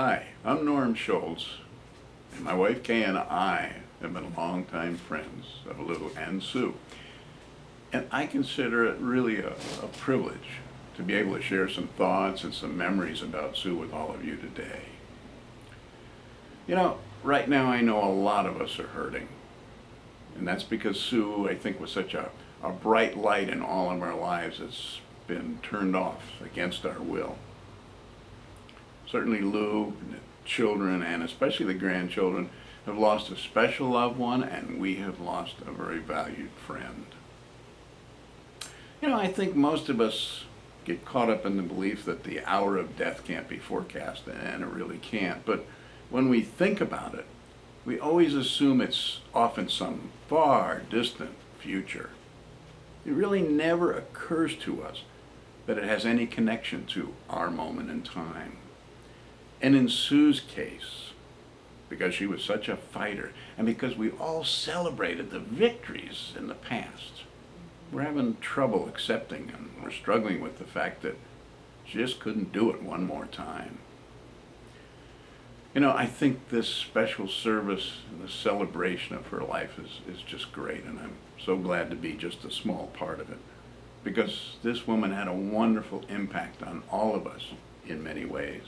Hi, I'm Norm Schultz, and my wife Kay and I have been longtime friends of Lou and Sue. And I consider it really a privilege to be able to share some thoughts and some memories about Sue with all of you today. Right now I know a lot of us are hurting. And that's because Sue, I think, was such a bright light in all of our lives that's been turned off against our will. Certainly Lou and the children, and especially the grandchildren, have lost a special loved one, and we have lost a very valued friend. I think most of us get caught up in the belief that the hour of death can't be forecast, and it really can't. But when we think about it, we always assume it's off in some far distant future. It really never occurs to us that it has any connection to our moment in time. And in Sue's case, because she was such a fighter, and because we all celebrated the victories in the past, we're having trouble accepting, and we're struggling with the fact that she just couldn't do it one more time. I think this special service and the celebration of her life is just great, and I'm so glad to be just a small part of it, because this woman had a wonderful impact on all of us in many ways.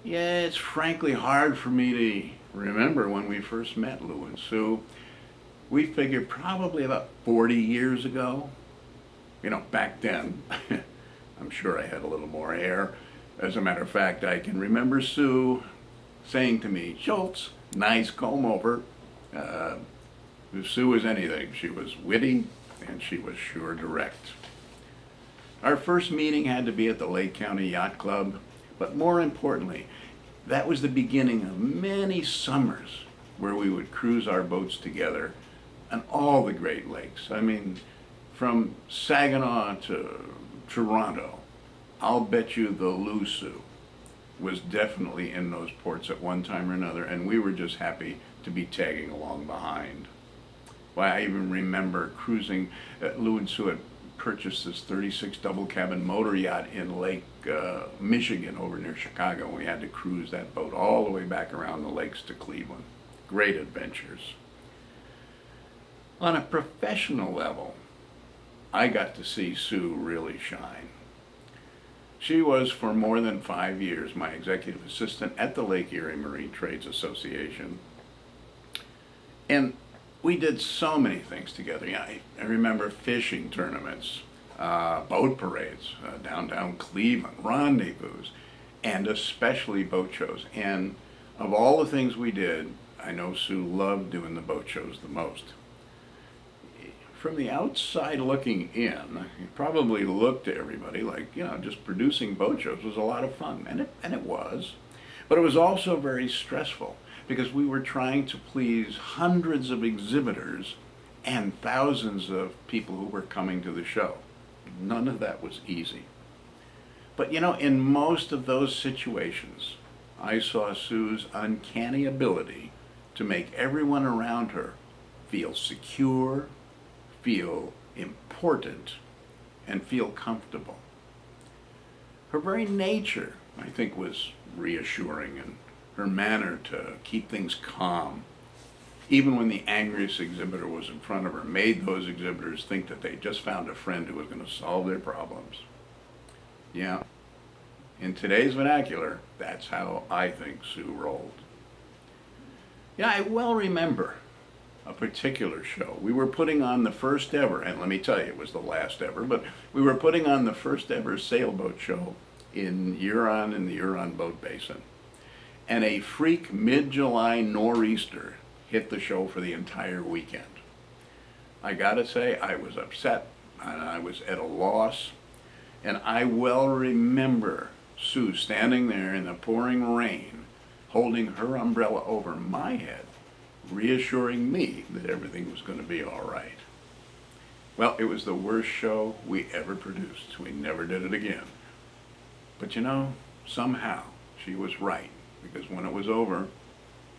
Yeah, it's frankly hard for me to remember when we first met Lou and Sue. We figured probably about 40 years ago. Back then, I'm sure I had a little more hair. As a matter of fact, I can remember Sue saying to me, "Schultz, nice comb over." If Sue was anything, she was witty and she was sure direct. Our first meeting had to be at the Lake County Yacht Club, but more importantly, that was the beginning of many summers where we would cruise our boats together on all the Great Lakes. I mean, from Saginaw to Toronto. I'll bet you the Lou Sue was definitely in those ports at one time or another, and we were just happy to be tagging along behind. Why, I even remember cruising. Lou and Sue had purchased this 36 double cabin motor yacht in Lake Michigan over near Chicago, and we had to cruise that boat all the way back around the lakes to Cleveland. Great adventures. On a professional level, I got to see Sue really shine. She was, for more than 5 years, my executive assistant at the Lake Erie Marine Trades Association. And we did so many things together. I remember fishing tournaments, boat parades, downtown Cleveland, rendezvous, and especially boat shows. And of all the things we did, I know Sue loved doing the boat shows the most. From the outside looking in, it probably looked to everybody like, just producing boat shows was a lot of fun, and it was. But it was also very stressful because we were trying to please hundreds of exhibitors and thousands of people who were coming to the show. None of that was easy. But in most of those situations, I saw Sue's uncanny ability to make everyone around her feel secure, feel important, and feel comfortable. Her very nature, I think, was reassuring, and her manner to keep things calm, even when the angriest exhibitor was in front of her, made those exhibitors think that they just found a friend who was going to solve their problems. Yeah, in today's vernacular, that's how I think Sue rolled. I well remember a particular show. We were putting on the first ever, and let me tell you, it was the last ever, but we were putting on the first ever sailboat show in the Huron Boat Basin. And a freak mid-July nor'easter hit the show for the entire weekend. I gotta say, I was upset, and I was at a loss, and I well remember Sue standing there in the pouring rain, holding her umbrella over my head, reassuring me that everything was going to be all right. Well, it was the worst show we ever produced. We never did it again. But somehow she was right, because when it was over,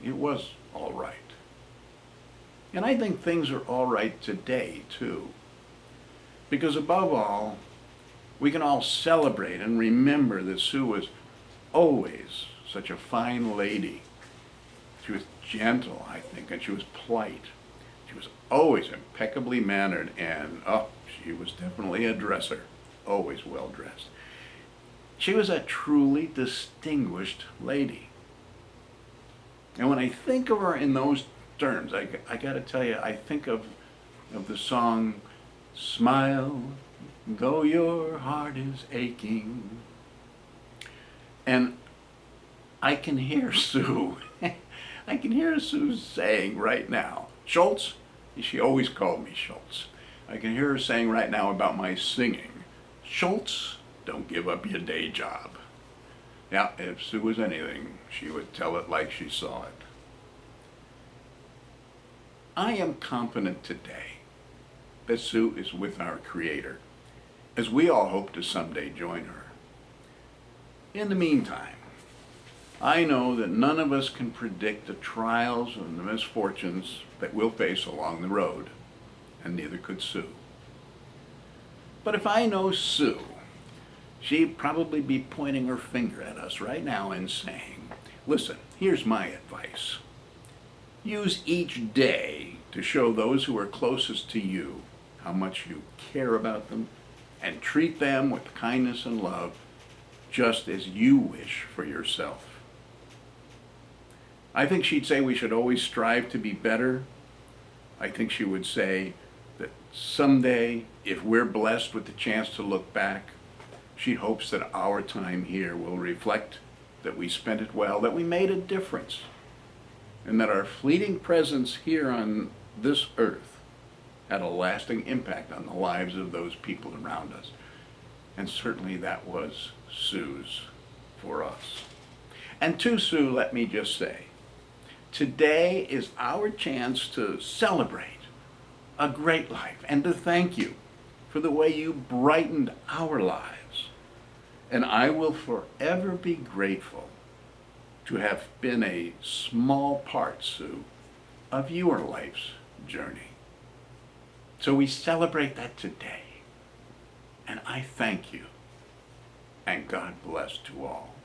it was all right. And I think things are all right today, too. Because above all, we can all celebrate and remember that Sue was always such a fine lady. She was gentle, I think, and she was polite. She was always impeccably mannered, and she was definitely a dresser, always well dressed. She was a truly distinguished lady. And when I think of her in those terms, I got to tell you, I think of the song, "Smile, though your heart is aching." And I can hear Sue. I can hear Sue saying right now, "Schultz," she always called me Schultz. I can hear her saying right now about my singing, "Schultz, don't give up your day job." Now, if Sue was anything, she would tell it like she saw it. I am confident today that Sue is with our Creator, as we all hope to someday join her. In the meantime, I know that none of us can predict the trials and the misfortunes that we'll face along the road, and neither could Sue. But if I know Sue, she'd probably be pointing her finger at us right now and saying, "Listen, here's my advice. Use each day to show those who are closest to you how much you care about them, and treat them with kindness and love, just as you wish for yourself." I think she'd say we should always strive to be better. I think she would say that someday, if we're blessed with the chance to look back, she hopes that our time here will reflect that we spent it well, that we made a difference, and that our fleeting presence here on this earth had a lasting impact on the lives of those people around us. And certainly that was Sue's for us. And to Sue, let me just say, today is our chance to celebrate a great life and to thank you for the way you brightened our lives. And I will forever be grateful to have been a small part, Sue, of your life's journey. So we celebrate that today. And I thank you. And God bless to all.